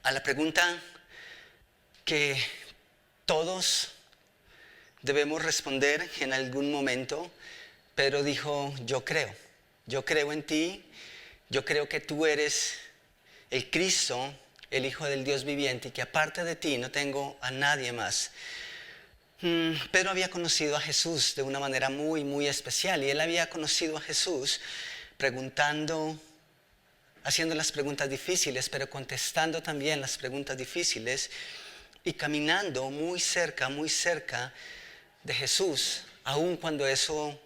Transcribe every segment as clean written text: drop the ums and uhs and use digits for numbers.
a la pregunta que todos debemos responder en algún momento, Pedro dijo: yo creo en ti, yo creo que tú eres el Cristo, el Hijo del Dios viviente, y que aparte de ti no tengo a nadie más. Pedro había conocido a Jesús de una manera muy, muy especial, y él había conocido a Jesús preguntando, haciendo las preguntas difíciles, pero contestando también las preguntas difíciles, y caminando muy cerca de Jesús, aun cuando eso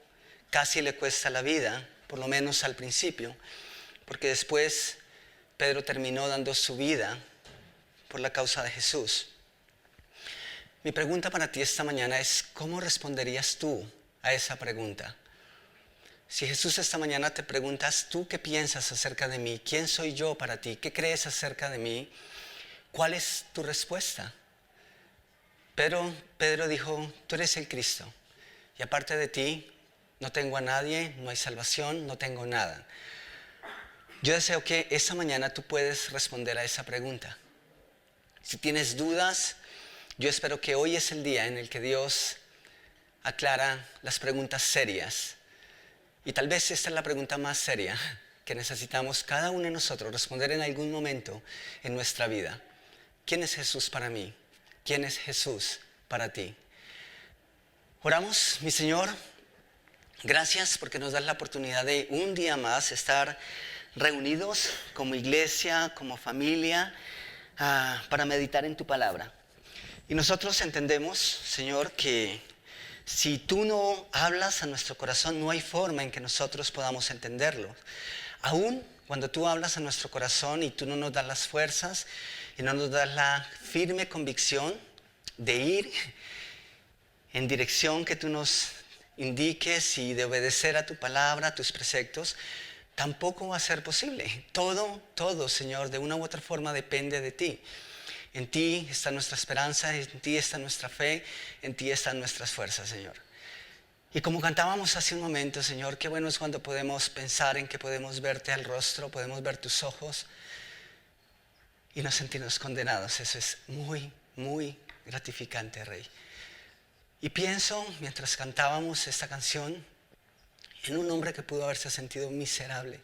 casi le cuesta la vida, por lo menos al principio, porque después Pedro terminó dando su vida por la causa de Jesús. Mi pregunta para ti esta mañana es: ¿cómo responderías tú a esa pregunta? Si Jesús esta mañana te preguntas: ¿tú qué piensas acerca de mí? ¿Quién soy yo para ti? ¿Qué crees acerca de mí? ¿Cuál es tu respuesta? Pero Pedro dijo: tú eres el Cristo, y aparte de ti no tengo a nadie, no hay salvación, no tengo nada. Yo deseo que esta mañana tú puedes responder a esa pregunta. Si tienes dudas, yo espero que hoy es el día en el que Dios aclara las preguntas serias. Y tal vez esta es la pregunta más seria que necesitamos cada uno de nosotros responder en algún momento en nuestra vida. ¿Quién es Jesús para mí? ¿Quién es Jesús para ti? Oramos. Mi Señor, gracias porque nos das la oportunidad de un día más estar reunidos como iglesia, como familia, para meditar en tu palabra. Y nosotros entendemos, Señor, que si tú no hablas a nuestro corazón, no hay forma en que nosotros podamos entenderlo. Aún cuando tú hablas a nuestro corazón y tú no nos das las fuerzas y no nos das la firme convicción de ir en dirección que tú nos indiques y de obedecer a tu palabra, a tus preceptos, tampoco va a ser posible. Todo, Señor, de una u otra forma depende de ti. En ti está nuestra esperanza, en ti está nuestra fe, en ti están nuestras fuerzas, Señor. Y como cantábamos hace un momento, Señor, qué bueno es cuando podemos pensar en que podemos verte al rostro, podemos ver tus ojos y no sentirnos condenados. Eso es muy, muy gratificante, Rey. Y pienso, mientras cantábamos esta canción, en un hombre que pudo haberse sentido miserable,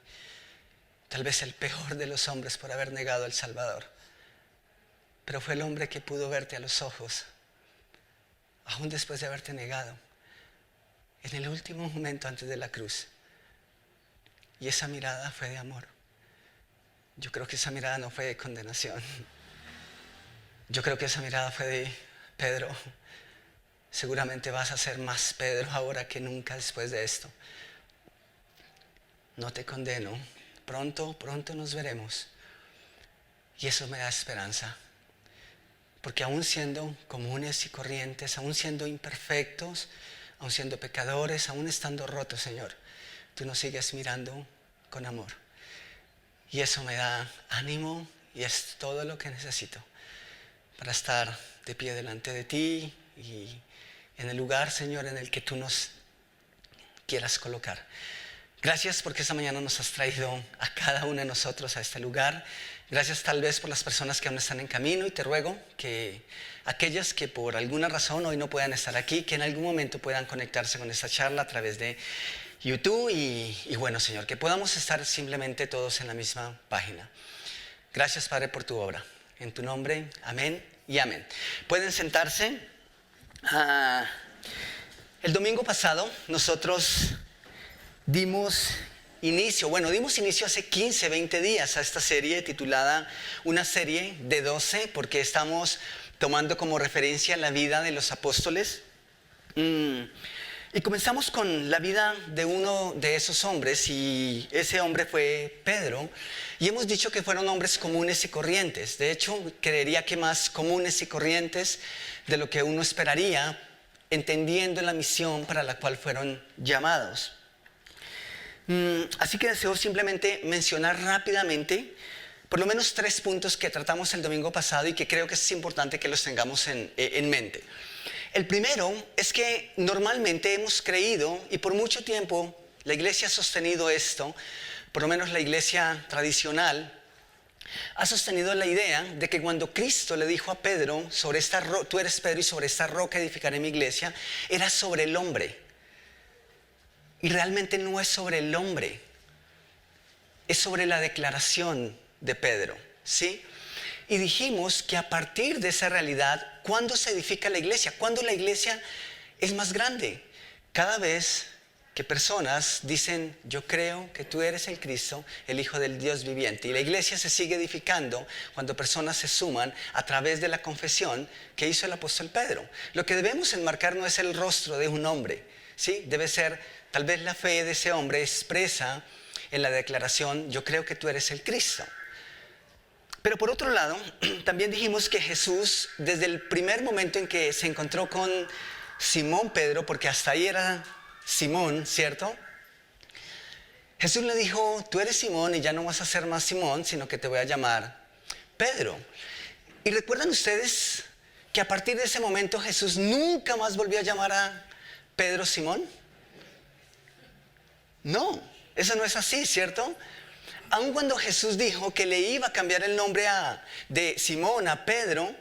tal vez el peor de los hombres por haber negado al Salvador. Pero fue el hombre que pudo verte a los ojos, aún después de haberte negado, en el último momento antes de la cruz. Y esa mirada fue de amor. Yo creo que esa mirada no fue de condenación. Yo creo que esa mirada fue de: Pedro, seguramente vas a ser más Pedro ahora que nunca después de esto. No te condeno, pronto nos veremos. Y eso me da esperanza. Porque aún siendo comunes y corrientes, aún siendo imperfectos, aún siendo pecadores, aún estando rotos, Señor, tú nos sigues mirando con amor. Y eso me da ánimo y es todo lo que necesito para estar de pie delante de ti y en el lugar, Señor, en el que tú nos quieras colocar. Gracias porque esta mañana nos has traído a cada uno de nosotros a este lugar. Gracias tal vez por las personas que aún están en camino, y te ruego que aquellas que por alguna razón hoy no puedan estar aquí, que en algún momento puedan conectarse con esta charla a través de YouTube y bueno, Señor, que podamos estar simplemente todos en la misma página. Gracias, Padre, por tu obra. En tu nombre, amén y amén. Pueden sentarse. El domingo pasado nosotros dimos inicio hace 15, 20 días a esta serie titulada Una serie de 12, porque estamos tomando como referencia la vida de los apóstoles. Y comenzamos con la vida de uno de esos hombres, y ese hombre fue Pedro. Y hemos dicho que fueron hombres comunes y corrientes. De hecho, creería que más comunes y corrientes de lo que uno esperaría, entendiendo la misión para la cual fueron llamados. Así que deseo simplemente mencionar rápidamente por lo menos 3 puntos que tratamos el domingo pasado y que creo que es importante que los tengamos en mente. El primero es que normalmente hemos creído, y por mucho tiempo la iglesia ha sostenido esto, por lo menos la iglesia tradicional, ha sostenido la idea de que cuando Cristo le dijo a Pedro, tú eres Pedro y sobre esta roca edificaré mi iglesia, era sobre el hombre. Y realmente no es sobre el hombre, es sobre la declaración de Pedro, ¿sí? Y dijimos que a partir de esa realidad, ¿cuándo se edifica la iglesia? ¿Cuándo la iglesia es más grande? Cada vez que personas dicen, yo creo que tú eres el Cristo, el Hijo del Dios viviente. Y la iglesia se sigue edificando cuando personas se suman a través de la confesión que hizo el apóstol Pedro. Lo que debemos enmarcar no es el rostro de un hombre, ¿sí? Debe ser tal vez la fe de ese hombre expresa en la declaración, yo creo que tú eres el Cristo. Pero por otro lado, también dijimos que Jesús, desde el primer momento en que se encontró con Simón Pedro, porque hasta ahí era Simón, ¿cierto? Jesús le dijo, tú eres Simón y ya no vas a ser más Simón, sino que te voy a llamar Pedro. ¿Y recuerdan ustedes que a partir de ese momento Jesús nunca más volvió a llamar a Pedro Simón? No, eso no es así, ¿cierto? Aun cuando Jesús dijo que le iba a cambiar el nombre de Simón a Pedro,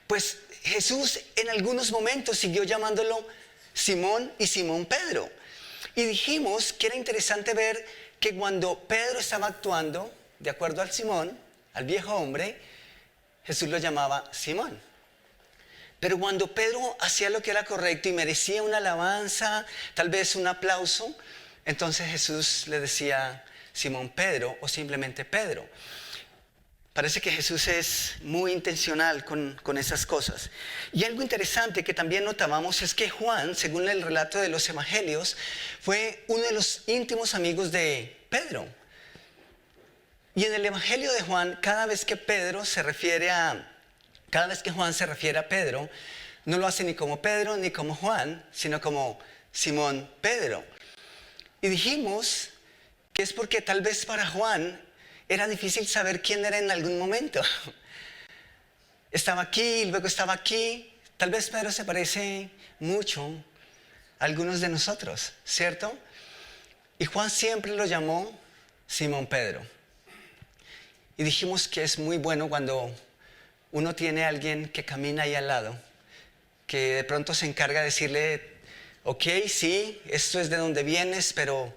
pues Jesús en algunos momentos siguió llamándolo Simón y Simón Pedro. Y dijimos que era interesante ver que cuando Pedro estaba actuando de acuerdo al Simón, al viejo hombre, Jesús lo llamaba Simón. Pero cuando Pedro hacía lo que era correcto y merecía una alabanza, tal vez un aplauso, entonces Jesús le decía Simón Pedro o simplemente Pedro. Parece que Jesús es muy intencional con esas cosas. Y algo interesante que también notábamos es que Juan, según el relato de los evangelios, fue uno de los íntimos amigos de Pedro. Y en el evangelio de Juan, cada vez que Juan se refiere a Pedro, no lo hace ni como Pedro ni como Juan, sino como Simón Pedro. Y dijimos que es porque tal vez para Juan era difícil saber quién era en algún momento. Estaba aquí, luego estaba aquí. Tal vez Pedro se parece mucho a algunos de nosotros, ¿cierto? Y Juan siempre lo llamó Simón Pedro. Y dijimos que es muy bueno cuando uno tiene a alguien que camina ahí al lado, que de pronto se encarga de decirle, ok, sí, esto es de donde vienes, pero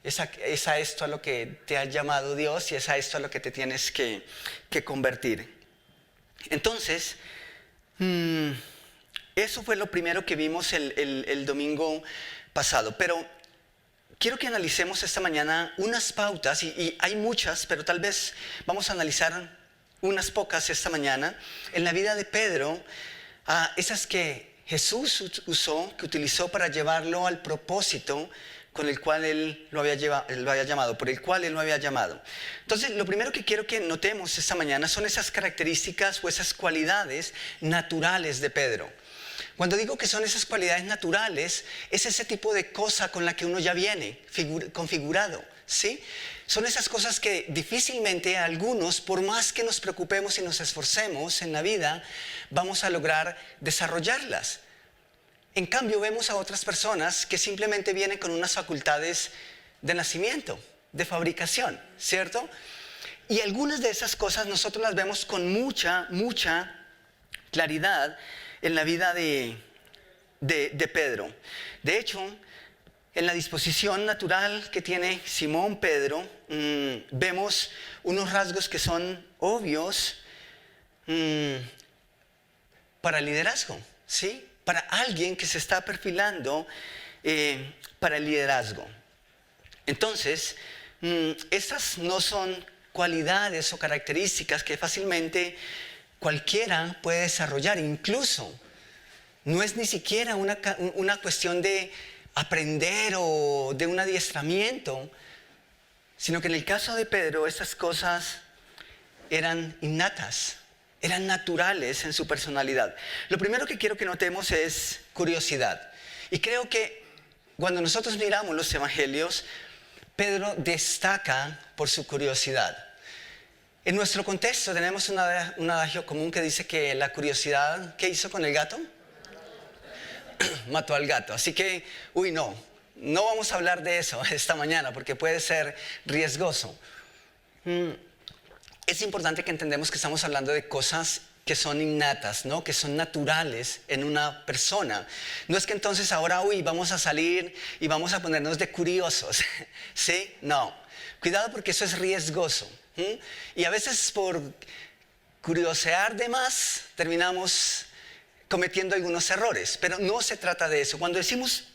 es a esto a lo que te ha llamado Dios y es a esto a lo que te tienes que convertir. Entonces, eso fue lo primero que vimos el domingo pasado. Pero quiero que analicemos esta mañana unas pautas, y hay muchas, pero tal vez vamos a analizar unas pocas esta mañana, en la vida de Pedro, esas que Jesús que utilizó para llevarlo al propósito con el cual él lo había llamado, por el cual él lo había llamado. Entonces, lo primero que quiero que notemos esta mañana son esas características o esas cualidades naturales de Pedro. Cuando digo que son esas cualidades naturales, es ese tipo de cosa con la que uno ya viene configurado, ¿sí? Son esas cosas que difícilmente algunos, por más que nos preocupemos y nos esforcemos en la vida, vamos a lograr desarrollarlas. En cambio, vemos a otras personas que simplemente vienen con unas facultades de nacimiento, de fabricación, ¿cierto? Y algunas de esas cosas nosotros las vemos con mucha claridad en la vida de Pedro. De hecho, en la disposición natural que tiene Simón Pedro, vemos unos rasgos que son obvios para el liderazgo, ¿sí? Para alguien que se está perfilando para el liderazgo. Entonces, estas no son cualidades o características que fácilmente cualquiera puede desarrollar. Incluso, no es ni siquiera una cuestión de aprender o de un adiestramiento, sino que en el caso de Pedro, estas cosas eran innatas. Eran naturales en su personalidad. Lo primero que quiero que notemos es curiosidad. Y creo que cuando nosotros miramos los evangelios, Pedro destaca por su curiosidad. En nuestro contexto tenemos un adagio común que dice que la curiosidad, ¿qué hizo con el gato? Mató al gato. Así que, no vamos a hablar de eso esta mañana porque puede ser riesgoso. es importante que entendamos que estamos hablando de cosas que son innatas, ¿no? Que son naturales en una persona. No es que entonces ahora, vamos a salir y vamos a ponernos de curiosos, ¿sí? No. Cuidado porque eso es riesgoso. Y a veces por curiosear de más terminamos cometiendo algunos errores, pero no se trata de eso. Cuando decimos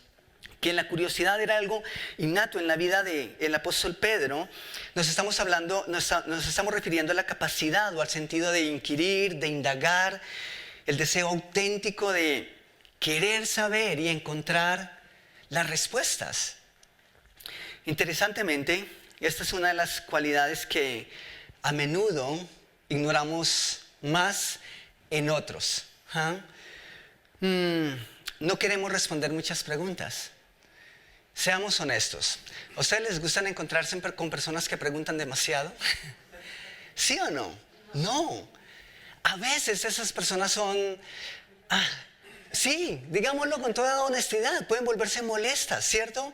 que la curiosidad era algo innato en la vida del apóstol Pedro, nos estamos refiriendo a la capacidad o al sentido de inquirir, de indagar, el deseo auténtico de querer saber y encontrar las respuestas. Interesantemente, esta es una de las cualidades que a menudo ignoramos más en otros. No queremos responder muchas preguntas. Seamos honestos. ¿A ustedes les gustan encontrarse con personas que preguntan demasiado? ¿Sí o no? No. A veces esas personas son, sí, digámoslo con toda honestidad, pueden volverse molestas, ¿cierto?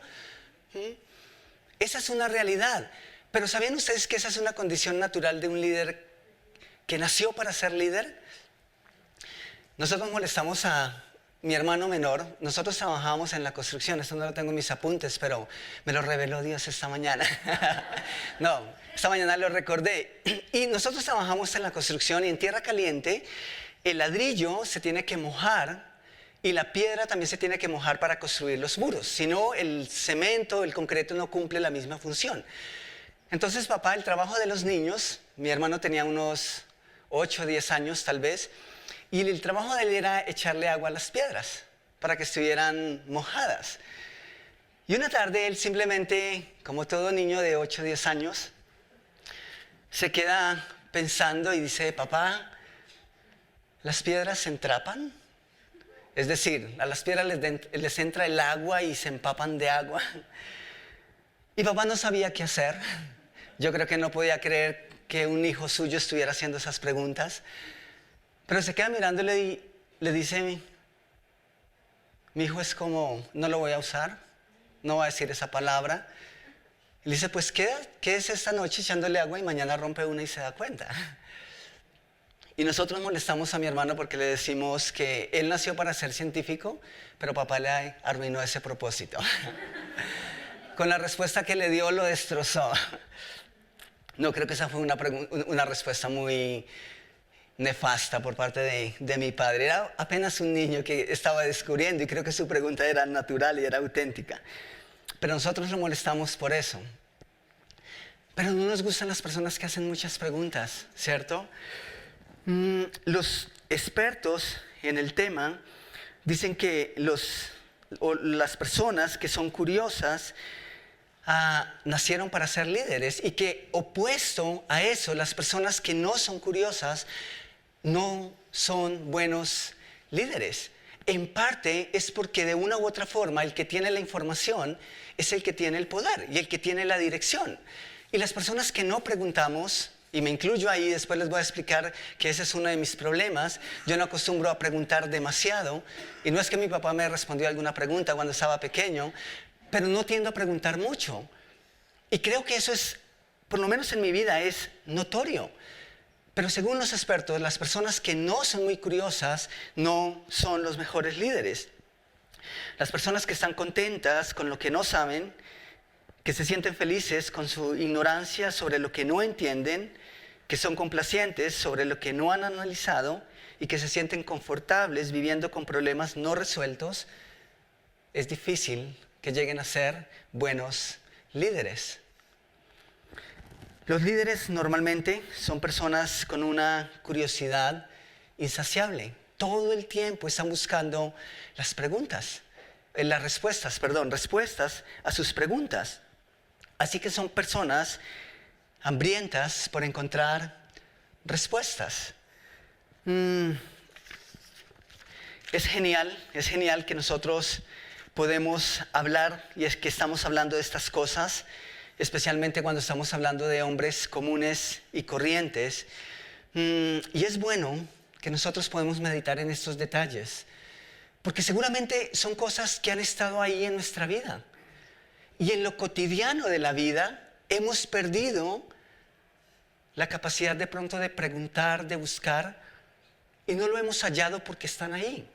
Esa es una realidad. Pero ¿sabían ustedes que esa es una condición natural de un líder que nació para ser líder? Nosotros molestamos a mi hermano menor. Nosotros trabajábamos en la construcción. Esto no lo tengo en mis apuntes, pero me lo reveló Dios esta mañana. No, esta mañana lo recordé. Y nosotros trabajamos en la construcción y en tierra caliente el ladrillo se tiene que mojar y la piedra también se tiene que mojar para construir los muros. Si no, el cemento, el concreto no cumple la misma función. Entonces, papá, el trabajo de los niños, mi hermano tenía unos 8 o 10 años tal vez, y el trabajo de él era echarle agua a las piedras para que estuvieran mojadas. Y una tarde él simplemente, como todo niño de 8 o 10 años, se queda pensando y dice, papá, ¿las piedras se entrapan? Es decir, a las piedras les entra el agua y se empapan de agua. Y papá no sabía qué hacer. Yo creo que no podía creer que un hijo suyo estuviera haciendo esas preguntas. Pero se queda mirándole y le dice, mi hijo es como, no lo voy a usar, no va a decir esa palabra. Y le dice, pues quédese esta noche echándole agua y mañana rompe una y se da cuenta. Y nosotros molestamos a mi hermano porque le decimos que él nació para ser científico, pero papá le arruinó ese propósito. Con la respuesta que le dio lo destrozó. No, creo que esa fue una respuesta muy nefasta por parte de mi padre. Era apenas un niño que estaba descubriendo y creo que su pregunta era natural y era auténtica. Pero nosotros lo molestamos por eso. Pero no nos gustan las personas que hacen muchas preguntas, ¿cierto? Los expertos en el tema dicen que las personas que son curiosas nacieron para ser líderes y que opuesto a eso, las personas que no son curiosas no son buenos líderes. En parte es porque de una u otra forma el que tiene la información es el que tiene el poder y el que tiene la dirección. Y las personas que no preguntamos, y me incluyo ahí, después les voy a explicar que ese es uno de mis problemas. Yo no acostumbro a preguntar demasiado, y no es que mi papá me respondió alguna pregunta cuando estaba pequeño, pero no tiendo a preguntar mucho. Y creo que eso es, por lo menos en mi vida, es notorio. Pero según los expertos, las personas que no son muy curiosas no son los mejores líderes. Las personas que están contentas con lo que no saben, que se sienten felices con su ignorancia sobre lo que no entienden, que son complacientes sobre lo que no han analizado y que se sienten confortables viviendo con problemas no resueltos, es difícil que lleguen a ser buenos líderes. Los líderes normalmente son personas con una curiosidad insaciable. Todo el tiempo están buscando respuestas a sus preguntas. Así que son personas hambrientas por encontrar respuestas. Es genial que nosotros podemos hablar, y es que estamos hablando de estas cosas, especialmente cuando estamos hablando de hombres comunes y corrientes. Y es bueno que nosotros podemos meditar en estos detalles, porque seguramente son cosas que han estado ahí en nuestra vida. Y en lo cotidiano de la vida hemos perdido la capacidad de pronto de preguntar, de buscar, y no lo hemos hallado porque están ahí.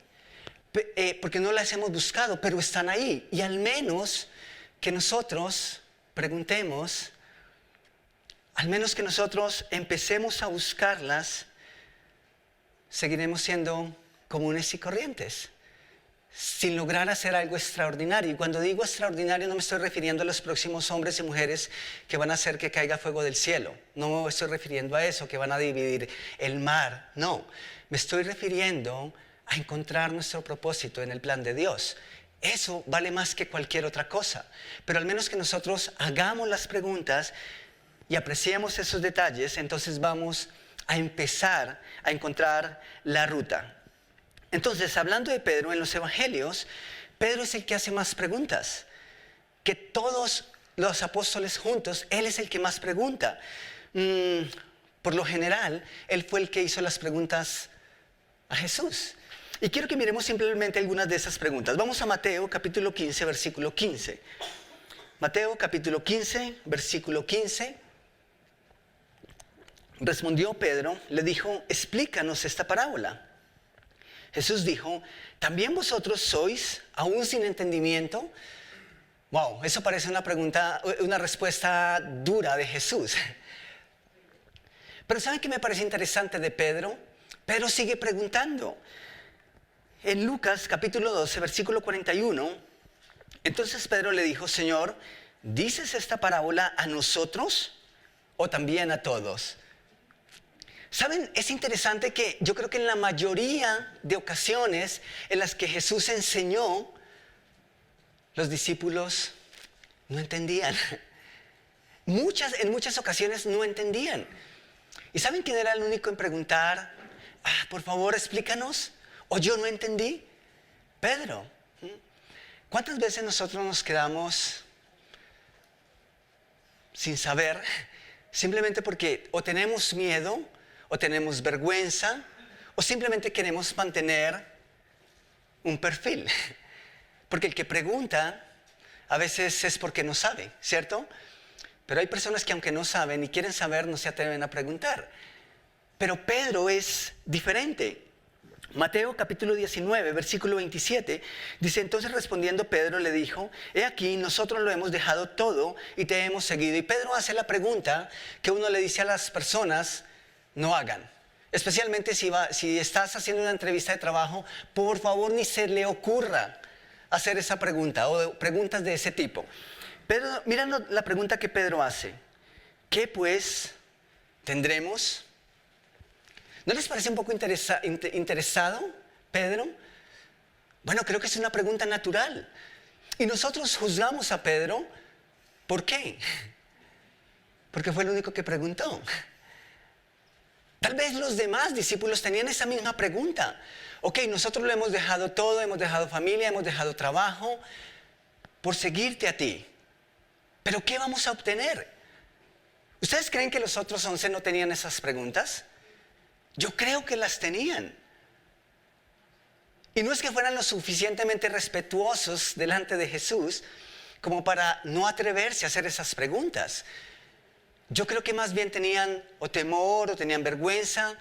Porque no las hemos buscado, pero están ahí. Y al menos que nosotros preguntemos, al menos que nosotros empecemos a buscarlas, seguiremos siendo comunes y corrientes, sin lograr hacer algo extraordinario. Y cuando digo extraordinario no me estoy refiriendo a los próximos hombres y mujeres que van a hacer que caiga fuego del cielo. No me estoy refiriendo a eso, que van a dividir el mar. No, me estoy refiriendo a encontrar nuestro propósito en el plan de Dios. Eso vale más que cualquier otra cosa. Pero al menos que nosotros hagamos las preguntas y apreciemos esos detalles, entonces vamos a empezar a encontrar la ruta. Entonces, hablando de Pedro, en los evangelios, Pedro es el que hace más preguntas. Que todos los apóstoles juntos, él es el que más pregunta. Por lo general, él fue el que hizo las preguntas a Jesús. Y quiero que miremos simplemente algunas de esas preguntas. Vamos a Mateo capítulo 15, versículo 15. Mateo capítulo 15, versículo 15. Respondió Pedro, le dijo, explícanos esta parábola. Jesús dijo, ¿también vosotros sois aún sin entendimiento? Wow, eso parece una respuesta dura de Jesús. Pero ¿saben qué me parece interesante de Pedro? Pedro sigue preguntando. En Lucas capítulo 12, versículo 41, entonces Pedro le dijo, Señor, ¿dices esta parábola a nosotros o también a todos? ¿Saben? Es interesante que yo creo que en la mayoría de ocasiones en las que Jesús enseñó, los discípulos no entendían. En muchas ocasiones no entendían. ¿Y saben quién era el único en preguntar? Por favor, explícanos. ¿O yo no entendí? Pedro. ¿Cuántas veces nosotros nos quedamos sin saber? Simplemente porque o tenemos miedo, o tenemos vergüenza, o simplemente queremos mantener un perfil. Porque el que pregunta a veces es porque no sabe, ¿cierto? Pero hay personas que aunque no saben y quieren saber, no se atreven a preguntar. Pero Pedro es diferente. Mateo capítulo 19, versículo 27, dice, entonces respondiendo Pedro le dijo, he aquí, nosotros lo hemos dejado todo y te hemos seguido. Y Pedro hace la pregunta que uno le dice a las personas, no hagan. Especialmente si estás haciendo una entrevista de trabajo, por favor ni se le ocurra hacer esa pregunta o preguntas de ese tipo. Pero mira la pregunta que Pedro hace. ¿Qué pues tendremos? ¿No les parece un poco interesado, Pedro? Bueno, creo que es una pregunta natural. Y nosotros juzgamos a Pedro, ¿por qué? Porque fue el único que preguntó. Tal vez los demás discípulos tenían esa misma pregunta. Ok, nosotros lo hemos dejado todo, hemos dejado familia, hemos dejado trabajo, por seguirte a ti. ¿Pero qué vamos a obtener? ¿Ustedes creen que los otros 11 no tenían esas preguntas? Yo creo que las tenían. Y no es que fueran lo suficientemente respetuosos delante de Jesús como para no atreverse a hacer esas preguntas. Yo creo que más bien tenían o temor o tenían vergüenza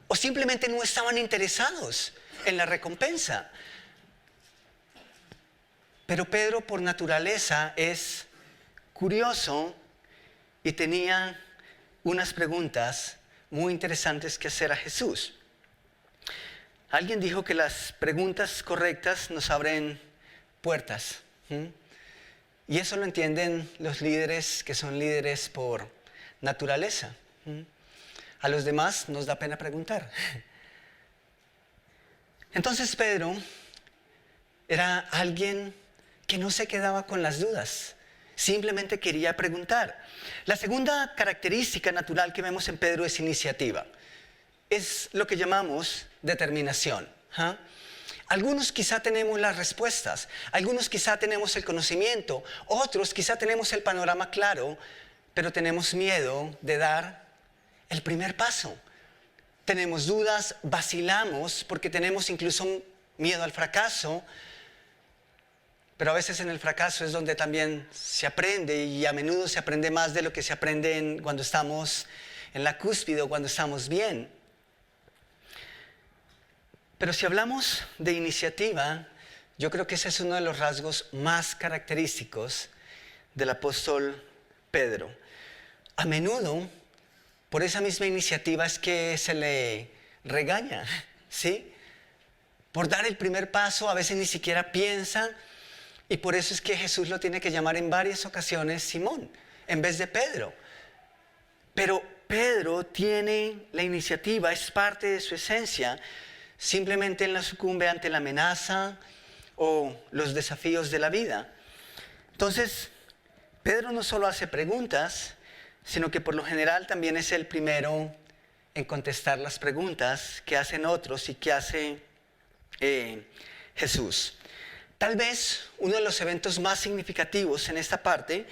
o simplemente no estaban interesados en la recompensa. Pero Pedro por naturaleza es curioso y tenía unas preguntas muy interesantes que hacer a Jesús. Alguien dijo que las preguntas correctas nos abren puertas. Y eso lo entienden los líderes que son líderes por naturaleza. A los demás nos da pena preguntar. Entonces Pedro era alguien que no se quedaba con las dudas. Simplemente quería preguntar. La segunda característica natural que vemos en Pedro es iniciativa. Es lo que llamamos determinación. Algunos quizá tenemos las respuestas, algunos quizá tenemos el conocimiento, otros quizá tenemos el panorama claro, pero tenemos miedo de dar el primer paso. Tenemos dudas, vacilamos porque tenemos incluso miedo al fracaso. Pero a veces en el fracaso es donde también se aprende y a menudo se aprende más de lo que se aprende cuando estamos en la cúspide o cuando estamos bien. Pero si hablamos de iniciativa, yo creo que ese es uno de los rasgos más característicos del apóstol Pedro. A menudo, por esa misma iniciativa es que se le regaña, ¿sí? Por dar el primer paso, a veces ni siquiera piensa, y por eso es que Jesús lo tiene que llamar en varias ocasiones Simón, en vez de Pedro. Pero Pedro tiene la iniciativa, es parte de su esencia. Simplemente él no sucumbe ante la amenaza o los desafíos de la vida. Entonces, Pedro no solo hace preguntas, sino que por lo general también es el primero en contestar las preguntas que hacen otros y que hace Jesús. Tal vez uno de los eventos más significativos en esta parte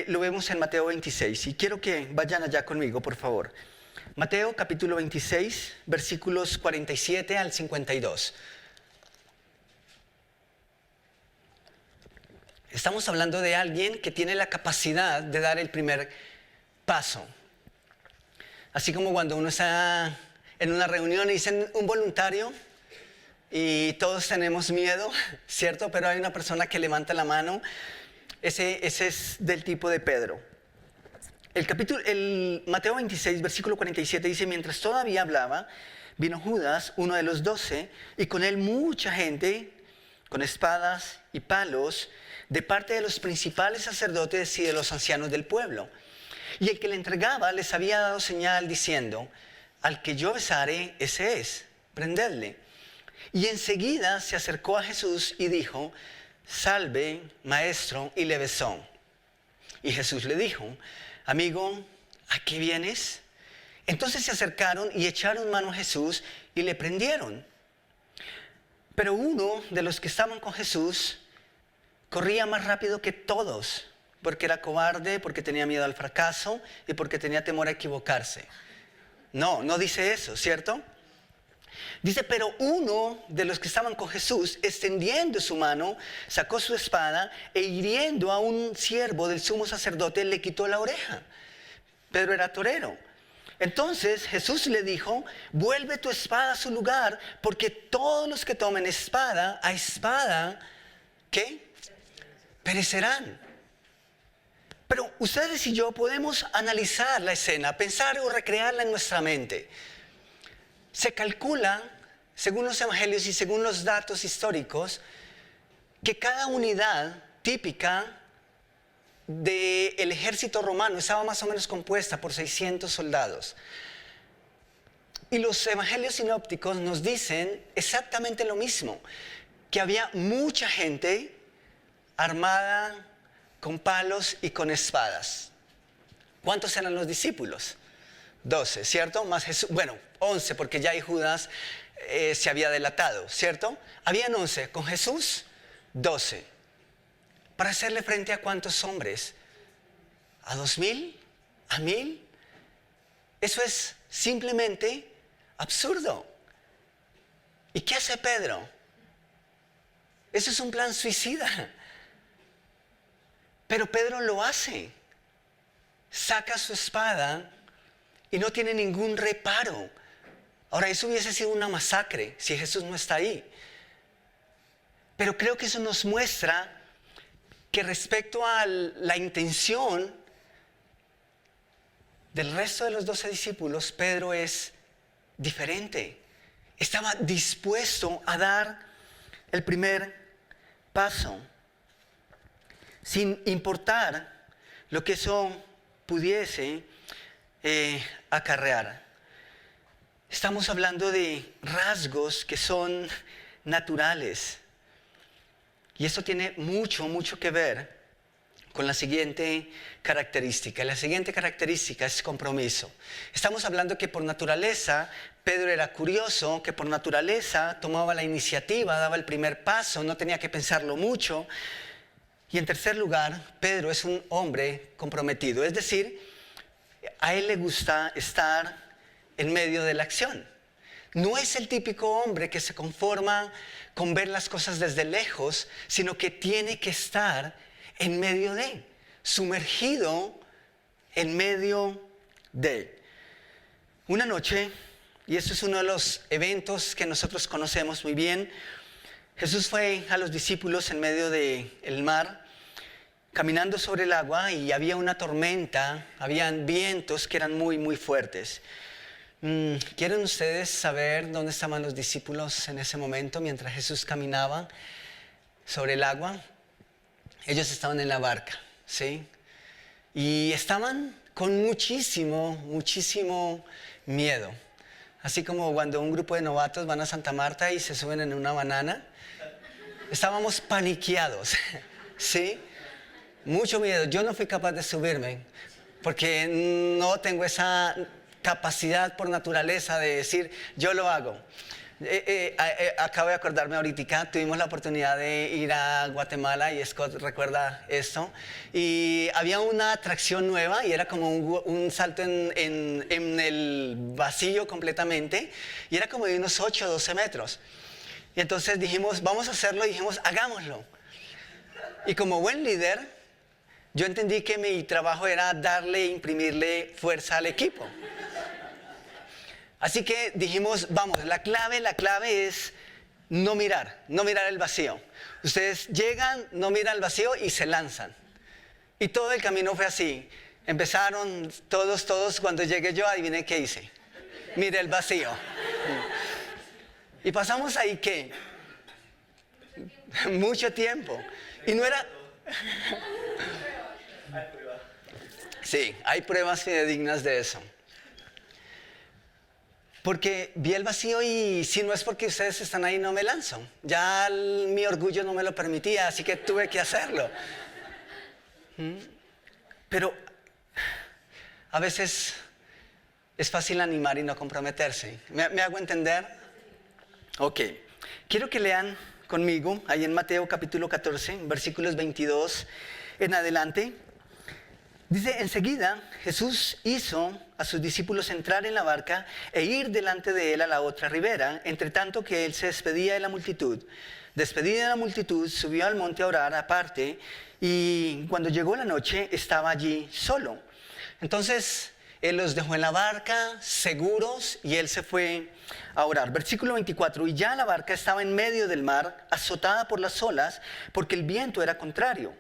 lo vemos en Mateo 26. Y quiero que vayan allá conmigo, por favor. Mateo capítulo 26, versículos 47 al 52. Estamos hablando de alguien que tiene la capacidad de dar el primer paso. Así como cuando uno está en una reunión y dicen un voluntario y todos tenemos miedo, ¿cierto? Pero hay una persona que levanta la mano. Ese es del tipo de Pedro. El Mateo 26, versículo 47 dice: mientras todavía hablaba, vino Judas, uno de los 12, y con él mucha gente, con espadas y palos, de parte de los principales sacerdotes y de los ancianos del pueblo. Y el que le entregaba les había dado señal diciendo: al que yo besare, ese es, prendedle. Y enseguida se acercó a Jesús y dijo: salve, maestro, y le besó. Y Jesús le dijo: amigo, ¿a qué vienes? Entonces se acercaron y echaron mano a Jesús y le prendieron. Pero uno de los que estaban con Jesús corría más rápido que todos, porque era cobarde, porque tenía miedo al fracaso y porque tenía temor a equivocarse. No dice eso, ¿cierto? Dice: pero uno de los que estaban con Jesús, extendiendo su mano, sacó su espada e hiriendo a un siervo del sumo sacerdote, le quitó la oreja. Pedro era torero. Entonces Jesús le dijo: vuelve tu espada a su lugar, porque todos los que tomen espada a espada, ¿qué? Perecerán. Pero ustedes y yo podemos analizar la escena, pensar o recrearla en nuestra mente. Se calcula, según los evangelios y según los datos históricos, que cada unidad típica del ejército romano estaba más o menos compuesta por 600 soldados. Y los evangelios sinópticos nos dicen exactamente lo mismo, que había mucha gente armada con palos y con espadas. ¿Cuántos eran los discípulos? 12, ¿cierto? Más Jesús, 11, porque ya Judas se había delatado, ¿cierto? Habían 11, con Jesús 12. ¿Para hacerle frente a cuántos hombres? ¿A 2000? ¿A 1000? Eso es simplemente absurdo. ¿Y qué hace Pedro? Eso es un plan suicida. Pero Pedro lo hace. Saca su espada y no tiene ningún reparo. Ahora, eso hubiese sido una masacre si Jesús no está ahí. Pero creo que eso nos muestra que respecto a la intención del resto de los 12 discípulos, Pedro es diferente. Estaba dispuesto a dar el primer paso, sin importar lo que eso pudiese acarrear. Estamos hablando de rasgos que son naturales. Y eso tiene mucho que ver con la siguiente característica. La siguiente característica es compromiso. Estamos hablando que por naturaleza Pedro era curioso, que por naturaleza tomaba la iniciativa, daba el primer paso, no tenía que pensarlo mucho. Y en tercer lugar, Pedro es un hombre comprometido. Es decir, a él le gusta estar en medio de la acción. No es el típico hombre que se conforma con ver las cosas desde lejos, sino que tiene que estar en medio de, sumergido en medio de. Una noche, y esto es uno de los eventos que nosotros conocemos muy bien, Jesús fue a los discípulos en medio del mar, caminando sobre el agua, y había una tormenta, habían vientos que eran muy, muy fuertes. ¿Quieren ustedes saber dónde estaban los discípulos en ese momento mientras Jesús caminaba sobre el agua? Ellos estaban en la barca, ¿sí? Y estaban con muchísimo, muchísimo miedo. Así como cuando un grupo de novatos van a Santa Marta y se suben en una banana. Estábamos paniqueados, ¿sí? Mucho miedo. Yo no fui capaz de subirme porque no tengo esa capacidad por naturaleza de decir, yo lo hago. Acabo de acordarme ahorita, tuvimos la oportunidad de ir a Guatemala y Scott recuerda esto, y había una atracción nueva y era como un salto en el vacío completamente, y era como de unos 8 o 12 metros. Y entonces dijimos, vamos a hacerlo, y dijimos, hagámoslo. Y como buen líder, yo entendí que mi trabajo era imprimirle fuerza al equipo. Así que dijimos, vamos, la clave es no mirar el vacío. Ustedes llegan, no miran el vacío y se lanzan. Y todo el camino fue así. Empezaron todos, cuando llegué yo, adiviné qué hice. Miré el vacío. Y pasamos ahí, ¿qué? Mucho tiempo. Y no era... Sí, hay pruebas fidedignas de eso. Porque vi el vacío y si no es porque ustedes están ahí, no me lanzo. Ya mi orgullo no me lo permitía, así que tuve que hacerlo. Pero a veces es fácil animar y no comprometerse. ¿Me hago entender? Ok. Quiero que lean conmigo ahí en Mateo capítulo 14, versículos 22 en adelante. Dice, enseguida Jesús hizo a sus discípulos entrar en la barca e ir delante de él a la otra ribera, entre tanto que él se despedía de la multitud. Despedida de la multitud, subió al monte a orar aparte, y cuando llegó la noche estaba allí solo. Entonces él los dejó en la barca seguros y él se fue a orar. Versículo 24, y ya la barca estaba en medio del mar, azotada por las olas, porque el viento era contrario.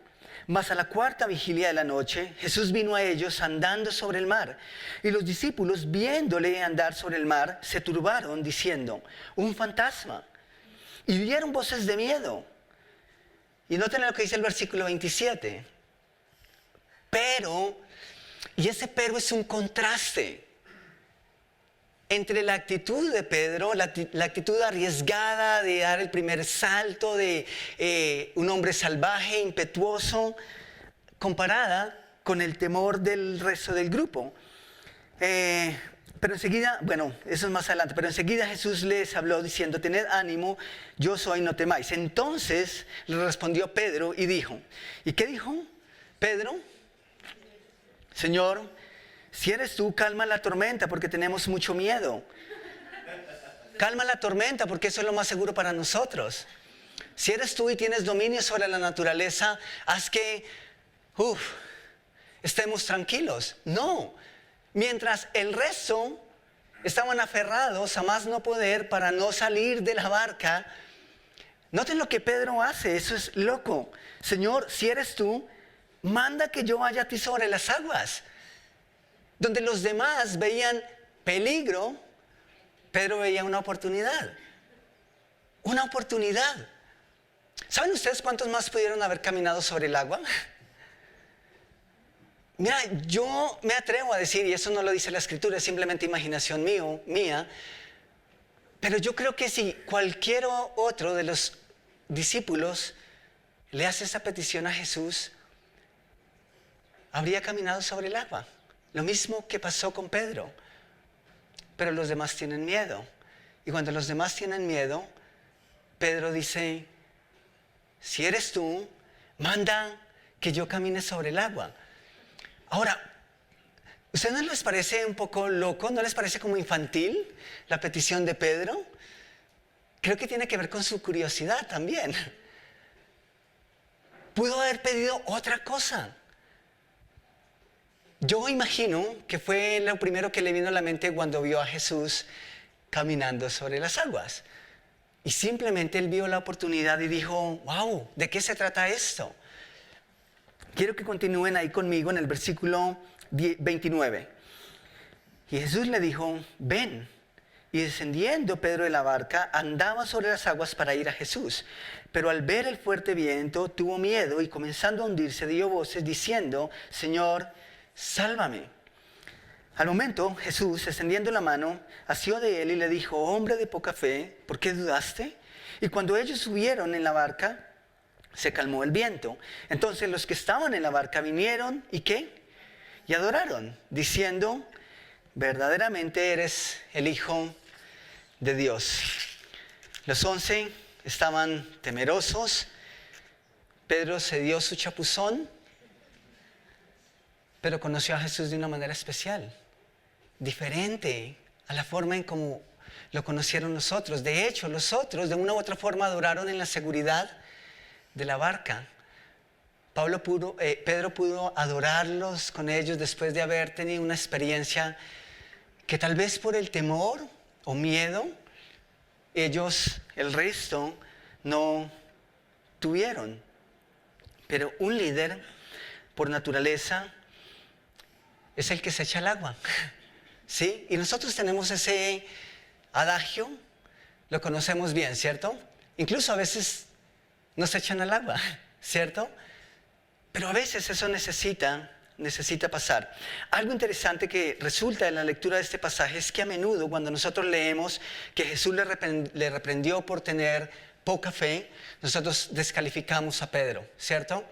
Mas a la cuarta vigilia de la noche, Jesús vino a ellos andando sobre el mar. Y los discípulos, viéndole andar sobre el mar, se turbaron, diciendo, un fantasma. Y dieron voces de miedo. Y noten lo que dice el versículo 27. Pero, y ese pero es un contraste entre la actitud de Pedro, la actitud arriesgada de dar el primer salto de un hombre salvaje, impetuoso, comparada con el temor del resto del grupo. Pero enseguida, bueno, eso es más adelante, pero enseguida Jesús les habló diciendo, tened ánimo, yo soy, no temáis. Entonces le respondió Pedro y dijo, ¿y qué dijo Pedro? Señor, si eres tú, calma la tormenta porque tenemos mucho miedo. Calma la tormenta porque eso es lo más seguro para nosotros. Si eres tú y tienes dominio sobre la naturaleza, haz que estemos tranquilos. No, mientras el resto estaban aferrados a más no poder para no salir de la barca. Noten lo que Pedro hace, eso es loco. Señor, si eres tú, manda que yo vaya a ti sobre las aguas. Donde los demás veían peligro, Pedro veía una oportunidad. Una oportunidad. ¿Saben ustedes cuántos más pudieron haber caminado sobre el agua? Mira, yo me atrevo a decir, y eso no lo dice la Escritura, es simplemente imaginación mía, pero yo creo que si cualquier otro de los discípulos le hace esa petición a Jesús, habría caminado sobre el agua. Lo mismo que pasó con Pedro. Pero los demás tienen miedo. Y cuando los demás tienen miedo, Pedro dice, si eres tú, manda que yo camine sobre el agua. Ahora, ¿ustedes no les parece un poco loco? ¿No les parece como infantil la petición de Pedro? Creo que tiene que ver con su curiosidad también. Pudo haber pedido otra cosa. Yo imagino que fue lo primero que le vino a la mente cuando vio a Jesús caminando sobre las aguas. Y simplemente él vio la oportunidad y dijo, wow, ¿de qué se trata esto? Quiero que continúen ahí conmigo en el versículo 29. Y Jesús le dijo, ven. Y descendiendo Pedro de la barca, andaba sobre las aguas para ir a Jesús. Pero al ver el fuerte viento, tuvo miedo y comenzando a hundirse, dio voces diciendo, Señor, sálvame. Al momento, Jesús, extendiendo la mano, asió de él y le dijo, hombre de poca fe, ¿por qué dudaste? Y cuando ellos subieron en la barca, se calmó el viento. Entonces los que estaban en la barca vinieron, ¿y qué? Y adoraron, diciendo, verdaderamente eres el Hijo de Dios. Los 11 estaban temerosos. Pedro se dio su chapuzón, pero conoció a Jesús de una manera especial, diferente a la forma en como lo conocieron los otros. De hecho, los otros de una u otra forma adoraron en la seguridad de la barca. Pedro pudo adorarlos con ellos después de haber tenido una experiencia que tal vez por el temor o miedo, ellos, el resto, no tuvieron. Pero un líder, por naturaleza, es el que se echa al agua, ¿sí? Y nosotros tenemos ese adagio, lo conocemos bien, ¿cierto? Incluso a veces nos echan al agua, ¿cierto? Pero a veces eso necesita pasar. Algo interesante que resulta en la lectura de este pasaje es que a menudo cuando nosotros leemos que Jesús le reprendió por tener poca fe, nosotros descalificamos a Pedro, ¿cierto?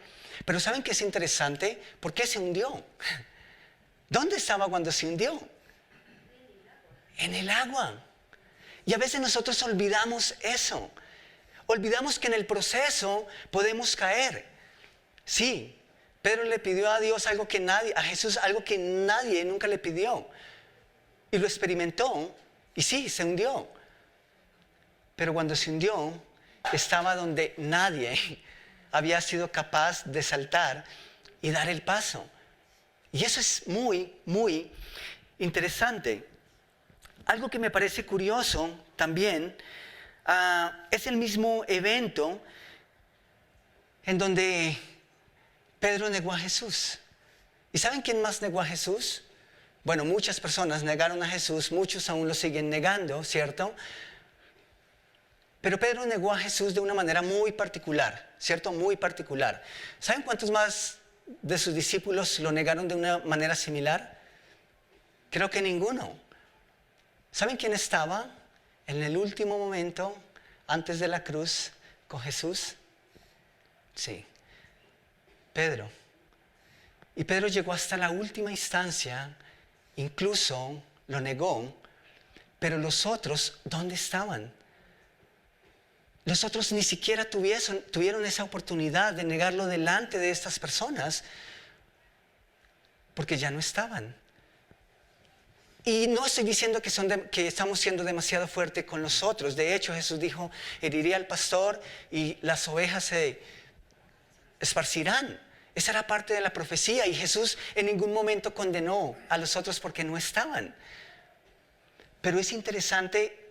Pero ¿saben qué es interesante? ¿Por qué se hundió? ¿Dónde estaba cuando se hundió? En el agua. Y a veces nosotros olvidamos eso. Olvidamos que en el proceso podemos caer. Sí, Pedro le pidió a Dios a Jesús algo que nadie nunca le pidió. Y lo experimentó y sí, se hundió. Pero cuando se hundió, estaba donde nadie había sido capaz de saltar y dar el paso. Y eso es muy, muy interesante. Algo que me parece curioso también es el mismo evento en donde Pedro negó a Jesús. ¿Y saben quién más negó a Jesús? Bueno, muchas personas negaron a Jesús, muchos aún lo siguen negando, ¿cierto? Pero Pedro negó a Jesús de una manera muy particular, ¿cierto? Muy particular. ¿Saben cuántos más de sus discípulos lo negaron de una manera similar? Creo que ninguno. ¿Saben quién estaba en el último momento antes de la cruz con Jesús? Sí, Pedro. Y Pedro llegó hasta la última instancia, incluso lo negó, pero los otros, ¿dónde estaban? Los otros ni siquiera tuvieron esa oportunidad de negarlo delante de estas personas, porque ya no estaban. Y no estoy diciendo que estamos siendo demasiado fuertes con los otros. De hecho, Jesús dijo, heriré al pastor y las ovejas se esparcirán. Esa era parte de la profecía y Jesús en ningún momento condenó a los otros porque no estaban. Pero es interesante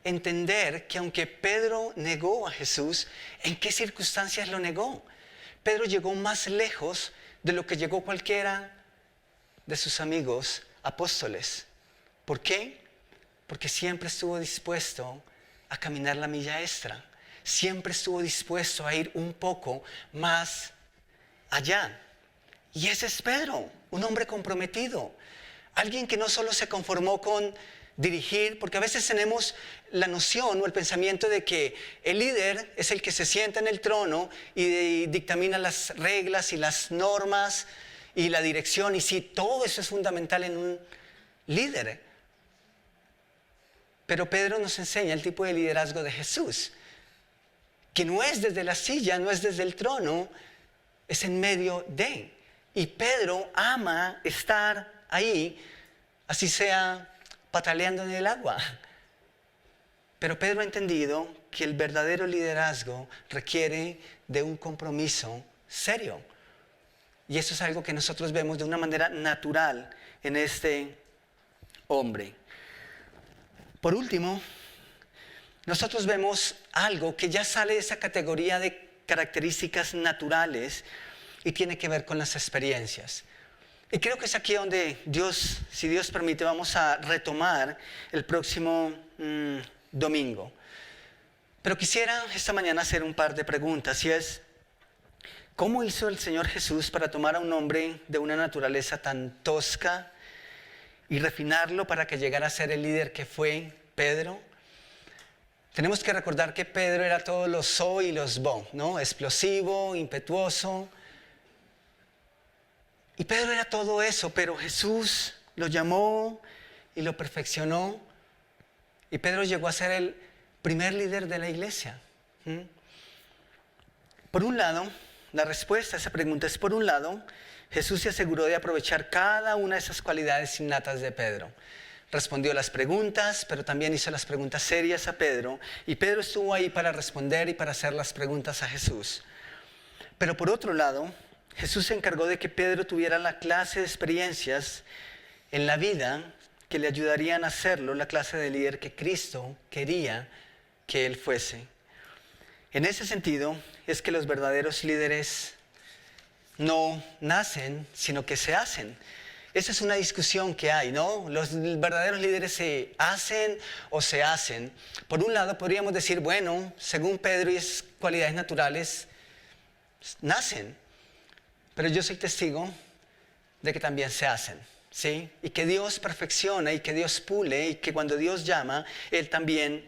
entender que aunque Pedro negó a Jesús, ¿en qué circunstancias lo negó? Pedro llegó más lejos de lo que llegó cualquiera de sus amigos apóstoles. ¿Por qué? Porque siempre estuvo dispuesto a caminar la milla extra. Siempre estuvo dispuesto a ir un poco más allá. Y ese es Pedro, un hombre comprometido. Alguien que no solo se conformó con dirigir, porque a veces tenemos la noción o el pensamiento de que el líder es el que se sienta en el trono y dictamina las reglas y las normas y la dirección. Y sí, todo eso es fundamental en un líder. Pero Pedro nos enseña el tipo de liderazgo de Jesús, que no es desde la silla, no es desde el trono, es en medio de. Y Pedro ama estar ahí, así sea pataleando en el agua. Pero Pedro ha entendido que el verdadero liderazgo requiere de un compromiso serio. Y eso es algo que nosotros vemos de una manera natural en este hombre. Por último, nosotros vemos algo que ya sale de esa categoría de características naturales y tiene que ver con las experiencias. Y creo que es aquí donde Dios, si Dios permite, vamos a retomar el próximo domingo. Pero quisiera esta mañana hacer un par de preguntas, y es: ¿cómo hizo el Señor Jesús para tomar a un hombre de una naturaleza tan tosca y refinarlo para que llegara a ser el líder que fue Pedro? Tenemos que recordar que Pedro era todos los so y los bo, ¿no? Explosivo, impetuoso. Y Pedro era todo eso, pero Jesús lo llamó y lo perfeccionó. Y Pedro llegó a ser el primer líder de la iglesia. Por un lado, la respuesta a esa pregunta es: por un lado, Jesús se aseguró de aprovechar cada una de esas cualidades innatas de Pedro. Respondió las preguntas, pero también hizo las preguntas serias a Pedro. Y Pedro estuvo ahí para responder y para hacer las preguntas a Jesús. Pero por otro lado, Jesús se encargó de que Pedro tuviera la clase de experiencias en la vida que le ayudarían a hacerlo la clase de líder que Cristo quería que él fuese. En ese sentido, es que los verdaderos líderes no nacen, sino que se hacen. Esa es una discusión que hay, ¿no? Los verdaderos líderes se hacen o se hacen. Por un lado, podríamos decir, bueno, según Pedro y sus cualidades naturales, nacen. Pero yo soy testigo de que también se hacen, ¿sí? Y que Dios perfecciona y que Dios pule y que cuando Dios llama, Él también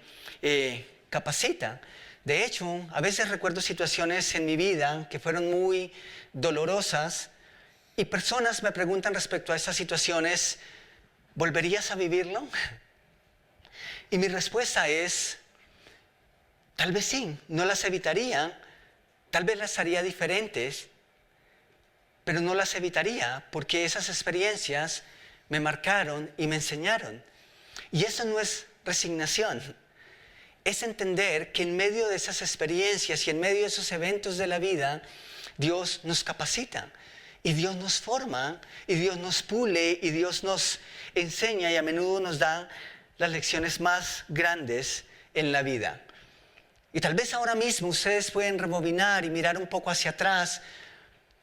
capacita. De hecho, a veces recuerdo situaciones en mi vida que fueron muy dolorosas y personas me preguntan respecto a esas situaciones: ¿volverías a vivirlo? Y mi respuesta es: tal vez sí, no las evitaría, tal vez las haría diferentes, pero no las evitaría porque esas experiencias me marcaron y me enseñaron. Y eso no es resignación. Es entender que en medio de esas experiencias y en medio de esos eventos de la vida, Dios nos capacita y Dios nos forma y Dios nos pule y Dios nos enseña y a menudo nos da las lecciones más grandes en la vida. Y tal vez ahora mismo ustedes pueden rebobinar y mirar un poco hacia atrás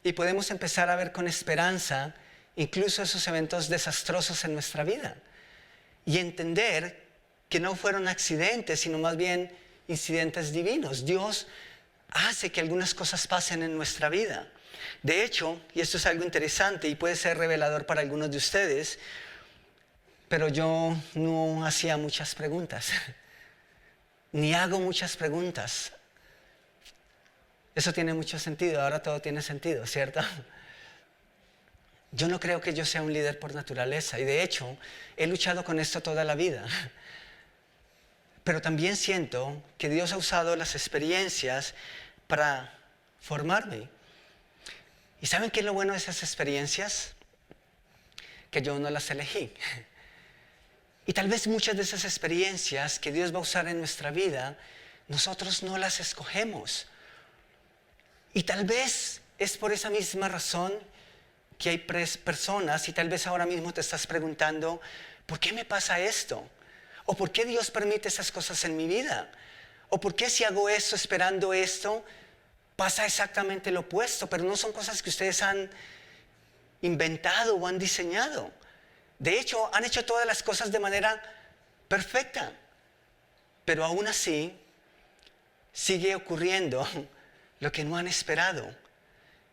y podemos empezar a ver con esperanza incluso esos eventos desastrosos en nuestra vida y entender que no fueron accidentes, sino más bien incidentes divinos. Dios hace que algunas cosas pasen en nuestra vida. De hecho, y esto es algo interesante y puede ser revelador para algunos de ustedes, pero yo no hacía muchas preguntas, ni hago muchas preguntas. Eso tiene mucho sentido, ahora todo tiene sentido, ¿cierto? Yo no creo que yo sea un líder por naturaleza y de hecho he luchado con esto toda la vida. Pero también siento que Dios ha usado las experiencias para formarme. ¿Y saben qué es lo bueno de esas experiencias? Que yo no las elegí. Y tal vez muchas de esas experiencias que Dios va a usar en nuestra vida, nosotros no las escogemos. Y tal vez es por esa misma razón que hay personas, y tal vez ahora mismo te estás preguntando, ¿por qué me pasa esto? ¿O por qué Dios permite esas cosas en mi vida? ¿O por qué si hago esto esperando esto, pasa exactamente lo opuesto? Pero no son cosas que ustedes han inventado o han diseñado. De hecho, han hecho todas las cosas de manera perfecta. Pero aún así, sigue ocurriendo lo que no han esperado.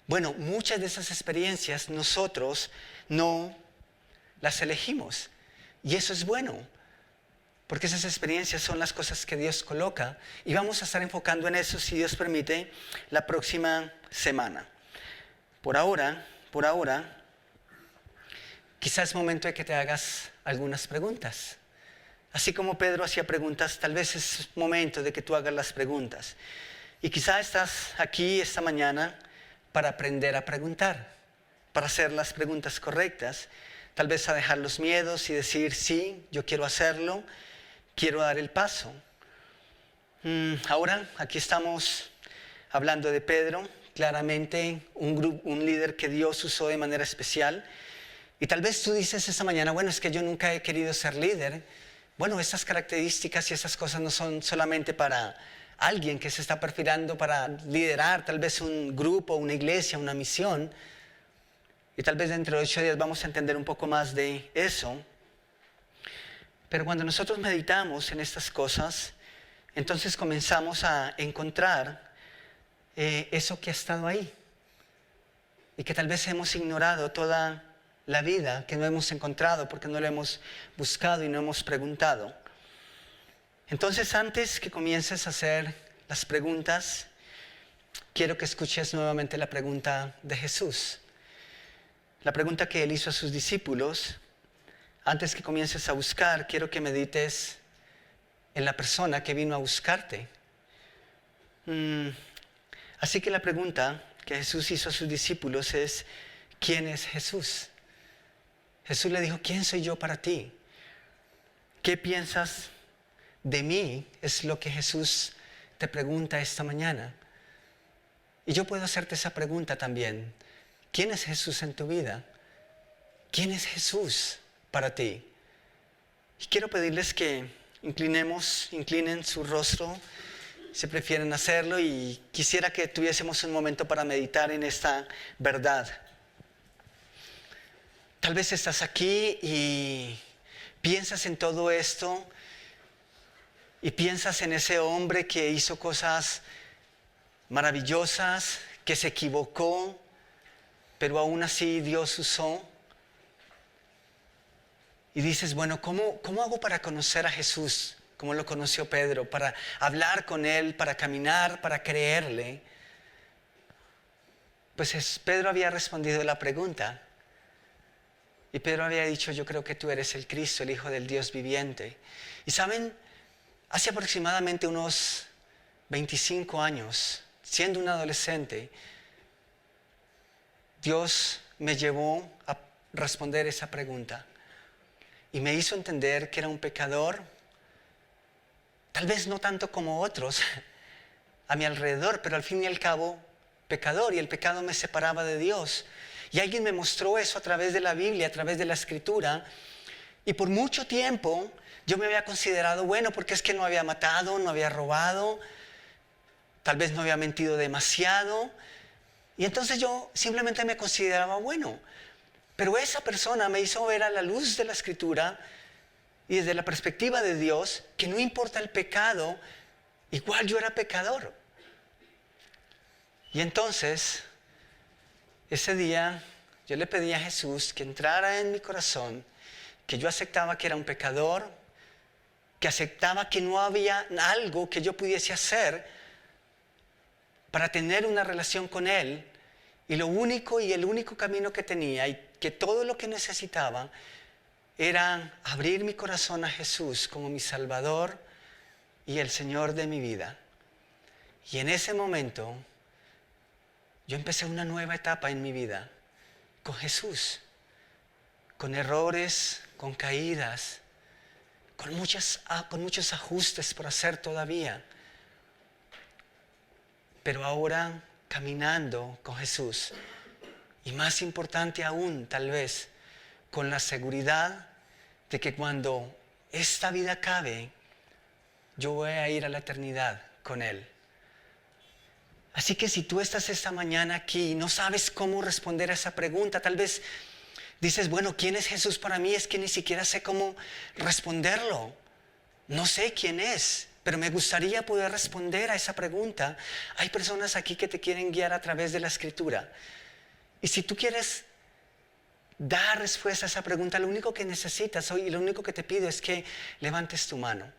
Bueno, muchas de esas experiencias nosotros no las elegimos. Y eso es bueno. Porque esas experiencias son las cosas que Dios coloca y vamos a estar enfocando en eso, si Dios permite, la próxima semana. Por ahora, quizás es momento de que te hagas algunas preguntas. Así como Pedro hacía preguntas, tal vez es momento de que tú hagas las preguntas. Y quizás estás aquí esta mañana para aprender a preguntar, para hacer las preguntas correctas, tal vez a dejar los miedos y decir, sí, yo quiero hacerlo. Quiero dar el paso. Ahora, aquí estamos hablando de Pedro, claramente un líder que Dios usó de manera especial. Y tal vez tú dices esta mañana, bueno, es que yo nunca he querido ser líder. Bueno, esas características y esas cosas no son solamente para alguien que se está perfilando para liderar tal vez un grupo, una iglesia, una misión. Y tal vez dentro de 8 días vamos a entender un poco más de eso. Pero cuando nosotros meditamos en estas cosas, entonces comenzamos a encontrar eso que ha estado ahí. Y que tal vez hemos ignorado toda la vida, que no hemos encontrado porque no lo hemos buscado y no hemos preguntado. Entonces, antes que comiences a hacer las preguntas, quiero que escuches nuevamente la pregunta de Jesús. La pregunta que Él hizo a sus discípulos. Antes que comiences a buscar, quiero que medites en la persona que vino a buscarte. Así que la pregunta que Jesús hizo a sus discípulos es, ¿quién es Jesús? Jesús le dijo, ¿quién soy yo para ti? ¿Qué piensas de mí? Es lo que Jesús te pregunta esta mañana. Y yo puedo hacerte esa pregunta también. ¿Quién es Jesús en tu vida? ¿Quién es Jesús para ti? Y quiero pedirles que inclinen su rostro, si prefieren hacerlo, y quisiera que tuviésemos un momento para meditar en esta verdad. Tal vez estás aquí y piensas en todo esto y piensas en ese hombre que hizo cosas maravillosas, que se equivocó, pero aún así Dios usó. Y dices, bueno, ¿cómo hago para conocer a Jesús? Como lo conoció Pedro, para hablar con Él, para caminar, para creerle. Pues Pedro había respondido la pregunta. Y Pedro había dicho, yo creo que tú eres el Cristo, el Hijo del Dios viviente. Y saben, hace aproximadamente unos 25 años, siendo un adolescente, Dios me llevó a responder esa pregunta. Y me hizo entender que era un pecador, tal vez no tanto como otros a mi alrededor, pero al fin y al cabo, pecador. Y el pecado me separaba de Dios. Y alguien me mostró eso a través de la Biblia, a través de la Escritura. Y por mucho tiempo yo me había considerado bueno porque es que no había matado, no había robado, tal vez no había mentido demasiado. Y entonces yo simplemente me consideraba bueno. Pero esa persona me hizo ver a la luz de la Escritura y desde la perspectiva de Dios que no importa el pecado, igual yo era pecador. Y entonces, ese día yo le pedí a Jesús que entrara en mi corazón, que yo aceptaba que era un pecador, que aceptaba que no había algo que yo pudiese hacer para tener una relación con Él. Y el único camino que tenía y que todo lo que necesitaba era abrir mi corazón a Jesús como mi Salvador y el Señor de mi vida. Y en ese momento yo empecé una nueva etapa en mi vida con Jesús, con errores, con caídas, con muchos ajustes por hacer todavía. Pero ahora caminando con Jesús, y más importante aún tal vez, con la seguridad de que cuando esta vida acabe, yo voy a ir a la eternidad con Él. Así que si tú estás esta mañana aquí y no sabes cómo responder a esa pregunta, tal vez dices, bueno, ¿quién es Jesús para mí? Es que ni siquiera sé cómo responderlo. No sé quién es, pero me gustaría poder responder a esa pregunta. Hay personas aquí que te quieren guiar a través de la Escritura. Y si tú quieres dar respuesta a esa pregunta, lo único que necesitas hoy y lo único que te pido es que levantes tu mano.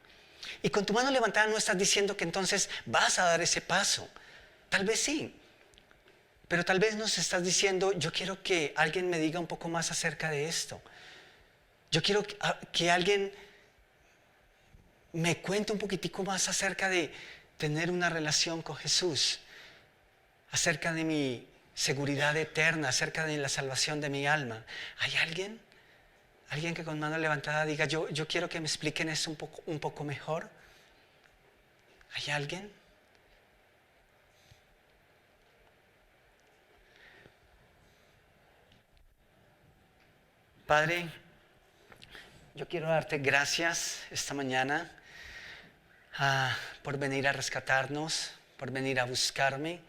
Y con tu mano levantada no estás diciendo que entonces vas a dar ese paso. Tal vez sí, pero tal vez nos estás diciendo, yo quiero que alguien me diga un poco más acerca de esto. Yo quiero que alguien me cuente un poquitico más acerca de tener una relación con Jesús, acerca de mi seguridad eterna, acerca de la salvación de mi alma. ¿Hay alguien? Alguien que con mano levantada diga, yo quiero que me expliquen eso un poco mejor. ¿Hay alguien? Padre, yo quiero darte gracias esta mañana por venir a rescatarnos, por venir a buscarme,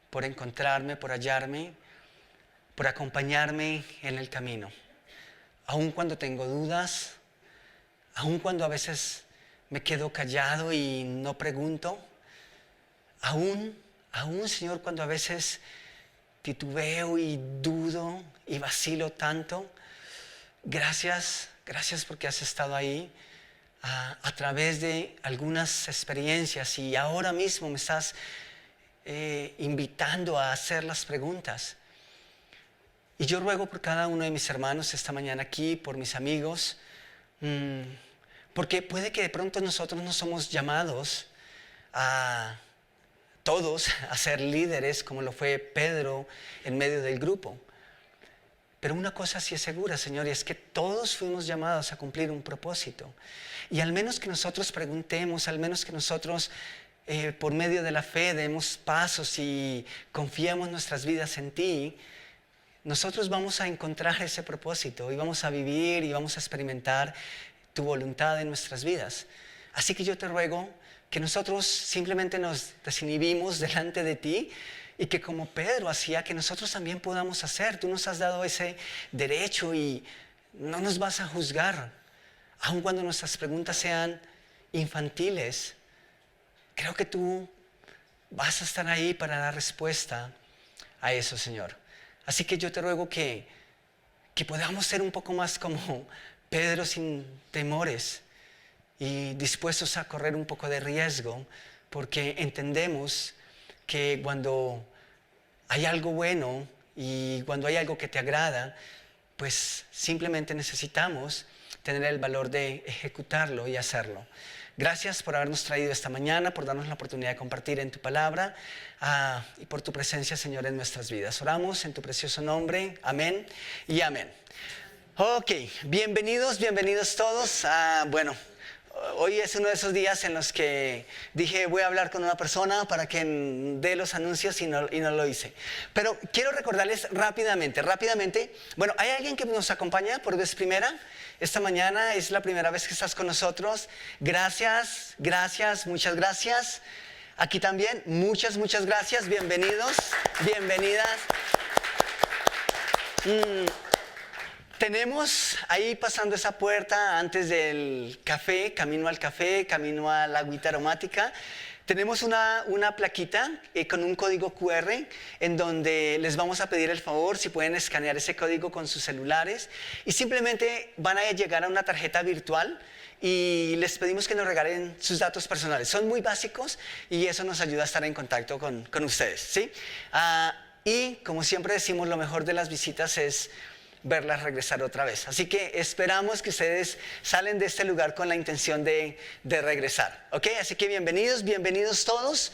por encontrarme, por hallarme, por acompañarme en el camino. Aun cuando tengo dudas, aun cuando a veces me quedo callado y no pregunto, aún, Señor, cuando a veces titubeo y dudo y vacilo tanto, gracias porque has estado ahí a través de algunas experiencias y ahora mismo me estás invitando a hacer las preguntas. Y yo ruego por cada uno de mis hermanos esta mañana aquí, por mis amigos, porque puede que de pronto nosotros no somos llamados a todos a ser líderes como lo fue Pedro en medio del grupo. Pero una cosa sí es segura, Señor, y es que todos fuimos llamados a cumplir un propósito. Y al menos que nosotros preguntemos, al menos que nosotros por medio de la fe demos pasos y confiemos nuestras vidas en ti, nosotros vamos a encontrar ese propósito y vamos a vivir y vamos a experimentar tu voluntad en nuestras vidas. Así que yo te ruego que nosotros simplemente nos desinhibimos delante de ti y que como Pedro hacía, que nosotros también podamos hacer. Tú nos has dado ese derecho y no nos vas a juzgar, aun cuando nuestras preguntas sean infantiles. Creo que tú vas a estar ahí para dar respuesta a eso, Señor. Así que yo te ruego que podamos ser un poco más como Pedro, sin temores y dispuestos a correr un poco de riesgo, porque entendemos que cuando hay algo bueno y cuando hay algo que te agrada, pues simplemente necesitamos tener el valor de ejecutarlo y hacerlo. Gracias por habernos traído esta mañana, por darnos la oportunidad de compartir en tu palabra y por tu presencia, Señor, en nuestras vidas. Oramos en tu precioso nombre. Amén y amén. Ok, bienvenidos todos. Bueno, hoy es uno de esos días en los que dije voy a hablar con una persona para que dé los anuncios y no lo hice. Pero quiero recordarles rápidamente. Bueno, ¿hay alguien que nos acompaña por vez primera? Esta mañana es la primera vez que estás con nosotros. Gracias, muchas gracias. Aquí también, muchas gracias. Bienvenidos, bienvenidas. Tenemos ahí pasando esa puerta antes del café, camino al café, camino a la agüita aromática. Tenemos una plaquita con un código QR en donde les vamos a pedir el favor si pueden escanear ese código con sus celulares y simplemente van a llegar a una tarjeta virtual y les pedimos que nos regalen sus datos personales. Son muy básicos y eso nos ayuda a estar en contacto con ustedes, ¿sí? Y como siempre decimos, lo mejor de las visitas es verlas regresar otra vez. Así que esperamos que ustedes salen de este lugar con la intención de regresar. ¿Ok? Así que bienvenidos todos.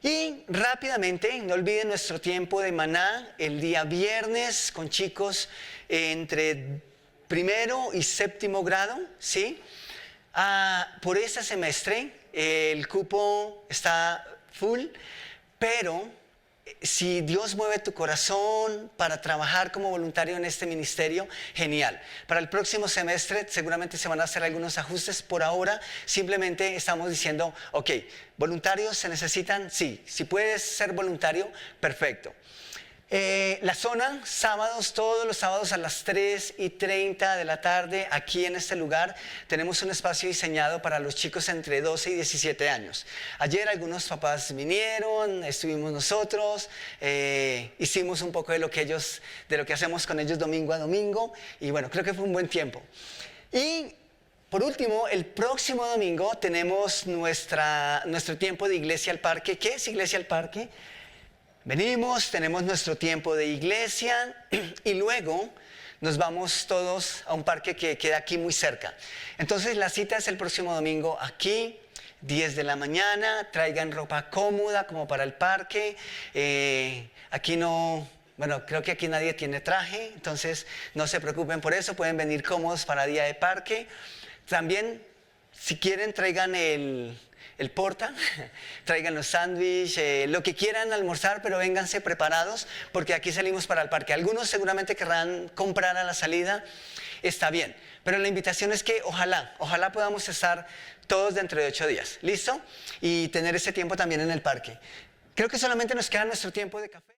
Y rápidamente, no olviden nuestro tiempo de maná el día viernes con chicos entre primero y séptimo grado, ¿sí? Por este semestre el cupo está full, pero si Dios mueve tu corazón para trabajar como voluntario en este ministerio, genial. Para el próximo semestre seguramente se van a hacer algunos ajustes. Por ahora simplemente estamos diciendo, ok, voluntarios se necesitan, sí. Si puedes ser voluntario, perfecto. La zona, todos los sábados a las 3:30 de la tarde, aquí en este lugar, tenemos un espacio diseñado para los chicos entre 12 y 17 años. Ayer algunos papás vinieron, estuvimos nosotros, hicimos un poco de lo que hacemos con ellos domingo a domingo, y bueno, creo que fue un buen tiempo. Y por último, el próximo domingo tenemos nuestro tiempo de Iglesia al Parque. ¿Qué es Iglesia al Parque? Venimos, tenemos nuestro tiempo de iglesia y luego nos vamos todos a un parque que queda aquí muy cerca. Entonces la cita es el próximo domingo aquí, 10 de la mañana, traigan ropa cómoda como para el parque. Creo que aquí nadie tiene traje, entonces no se preocupen por eso, pueden venir cómodos para día de parque. También, si quieren, traigan el el porta, traigan los sándwiches, lo que quieran almorzar, pero vénganse preparados porque aquí salimos para el parque. Algunos seguramente querrán comprar a la salida, está bien, pero la invitación es que ojalá podamos estar todos dentro de 8 días, ¿listo? Y tener ese tiempo también en el parque. Creo que solamente nos queda nuestro tiempo de café.